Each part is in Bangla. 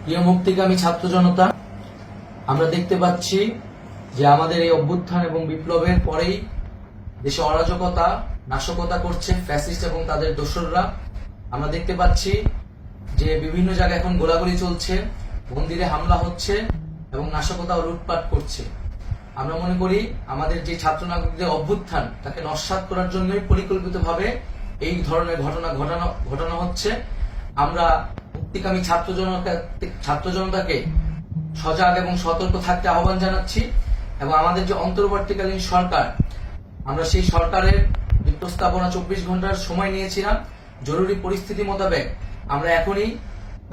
প্রিয় মুক্তিকামী ছাত্র জনতা, আমরা দেখতে পাচ্ছি যে আমাদের এই অভ্যুত্থান এবং বিপ্লবের পরেই দেশে অরাজকতা নাশকতা করছে ফ্যাসিস্ট এবং তাদের দোসররা। আমরা দেখতে পাচ্ছি যে বিভিন্ন জায়গায় এখন গোলাগুলি চলছে, মন্দিরে হামলা হচ্ছে এবং নাশকতা ও লুটপাট করছে। আমরা মনে করি আমাদের যে ছাত্র নাগরিকদের অভ্যুত্থান তাকে নস্যাৎ করার জন্যই পরিকল্পিতভাবে এই ধরনের ঘটনা ঘটানো হচ্ছে। আমরা মুক্তিকামী ছাত্র জনতাকে সজাগ এবং সতর্ক থাকতে আহ্বান জানাচ্ছি এবং আমাদের যে অন্তর্বর্তীকালীন সরকার, আমরা সেই সরকারের যে প্রস্তাবনা 24 ঘন্টার সময় নিয়েছিলাম, জরুরি পরিস্থিতি মোতাবেক আমরা এখনই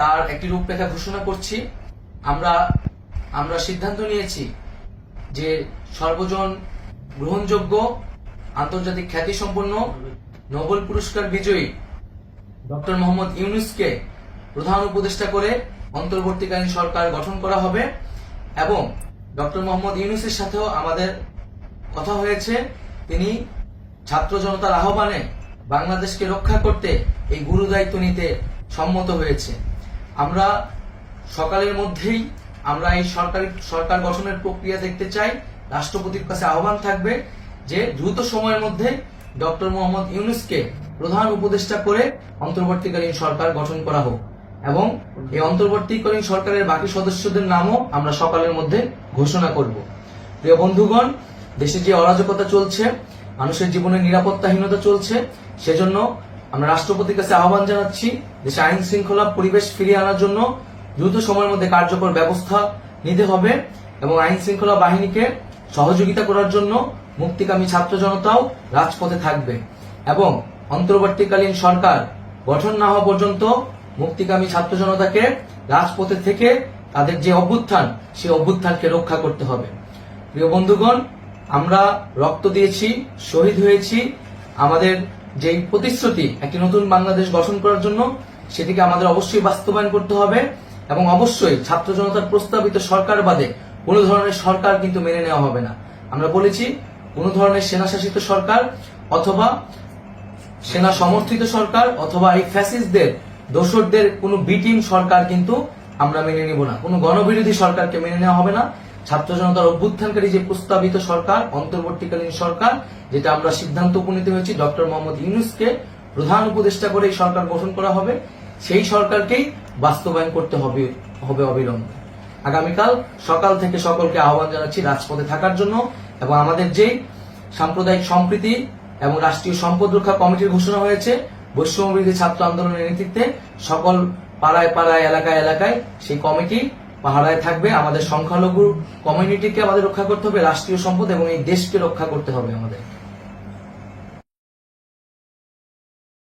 তার একটি রূপরেখা ঘোষণা করছি। আমরা সিদ্ধান্ত নিয়েছি যে সর্বজন গ্রহণযোগ্য আন্তর্জাতিক খ্যাতিসম্পন্ন নোবেল পুরস্কার বিজয়ী ডক্টর মোহাম্মদ ইউনূসকে প্রধান উপদেষ্টা করে অন্তর্বর্তীকালীন সরকার গঠন করা হবে এবং ডক্টর মোহাম্মদ ইউনূসের সাথেও আমাদের কথা হয়েছে। তিনি ছাত্র জনতার আহ্বানে বাংলাদেশকে রক্ষা করতে এই গুরু দায়িত্ব নিতে সম্মত হয়েছে। আমরা সকালের মধ্যেই আমরা এই সরকার গঠনের প্রক্রিয়া দেখতে চাই। রাষ্ট্রপতির কাছে আহ্বান থাকবে যে দ্রুত সময়ের মধ্যে ডক্টর মোহাম্মদ ইউনূসকে প্রধান উপদেষ্টা করে অন্তর্বর্তীকালীন সরকার গঠন করা হোক এবং এই অন্তর্বর্তীকালীন সরকারের বাকি সদস্যদের নামও আমরা সকালের মধ্যে ঘোষণা করব। প্রিয় বন্ধুগণ, দেশে যে অরাজকতা চলছে, মানুষের জীবনের নিরাপত্তাহীনতা চলছে, সেজন্য আমরা রাষ্ট্রপতির কাছে আহ্বান জানাচ্ছি দেশে আইন শৃঙ্খলা পরিবেশ ফিরিয়ে আনার জন্য দ্রুত সময়ের মধ্যে কার্যকর ব্যবস্থা নিতে হবে এবং আইন শৃঙ্খলা বাহিনীকে সহযোগিতা করার জন্য মুক্তিকামী ছাত্র জনতাও রাজপথে থাকবে এবং অন্তর্বর্তীকালীন সরকার গঠন না হওয়া পর্যন্ত মুক্তিকামী ছাত্র জনতাকে রাজপথে থেকে তাদের যে অভ্যুত্থান, সেই অভ্যুত্থানকে রক্ষা করতে হবে। প্রিয় বন্ধুগণ, আমরা রক্ত দিয়েছি, শহীদ হয়েছি। আমাদের যে প্রতিশ্রুতি একটি নতুন বাংলাদেশ গঠন করার জন্য, সেটিকে আমাদের অবশ্যই বাস্তবায়ন করতে হবে এবং অবশ্যই ছাত্র জনতার প্রস্তাবিত সরকার বাদে কোনো ধরনের সরকার কিন্তু মেনে নেওয়া হবে না। আমরা বলেছি কোনো ধরনের সেনা শাসিত সরকার অথবা সেনা সমর্থিত সরকার অথবা এই ফ্যাসিস্টদের দোসরদের কোনো বিটিম সরকার কিন্তু আমরা মেনে নেব না। কোনো গণবিরোধী সরকারকে মেনে নেওয়া হবে না। ছাত্র জনতার অভ্যুত্থানকারী যে প্রস্তাবিত সরকার, অন্তর্বর্তীকালীন সরকার, যেটা আমরা সিদ্ধান্ত উপনীত হয়েছি ডক্টর মোহাম্মদ ইউনূসকে প্রধান উপদেষ্টা করে এই সরকার গঠন করা হবে, সেই সরকারকেই বাস্তবায়ন করতে হবে অবিলম্বে। আগামীকাল সকাল থেকে সকলকে আহ্বান জানাচ্ছি রাজপথে থাকার জন্য এবং আমাদের যে সাম্প্রদায়িক সম্প্রীতি এবং রাষ্ট্রীয় সম্পদ রক্ষা কমিটির ঘোষণা হয়েছে বৈষম্যবিরোধী ছাত্র আন্দোলনের নেতৃত্বে, সকল পাড়ায় পাড়ায় এলাকায় এলাকায় সেই কমিটি পাহারায় থাকবে। আমাদের সংখ্যালঘু কমিউনিটিকে আমাদের রক্ষা করতে হবে, রাষ্ট্রীয় সম্পদ এবং এই দেশকে রক্ষা করতে হবে আমাদের।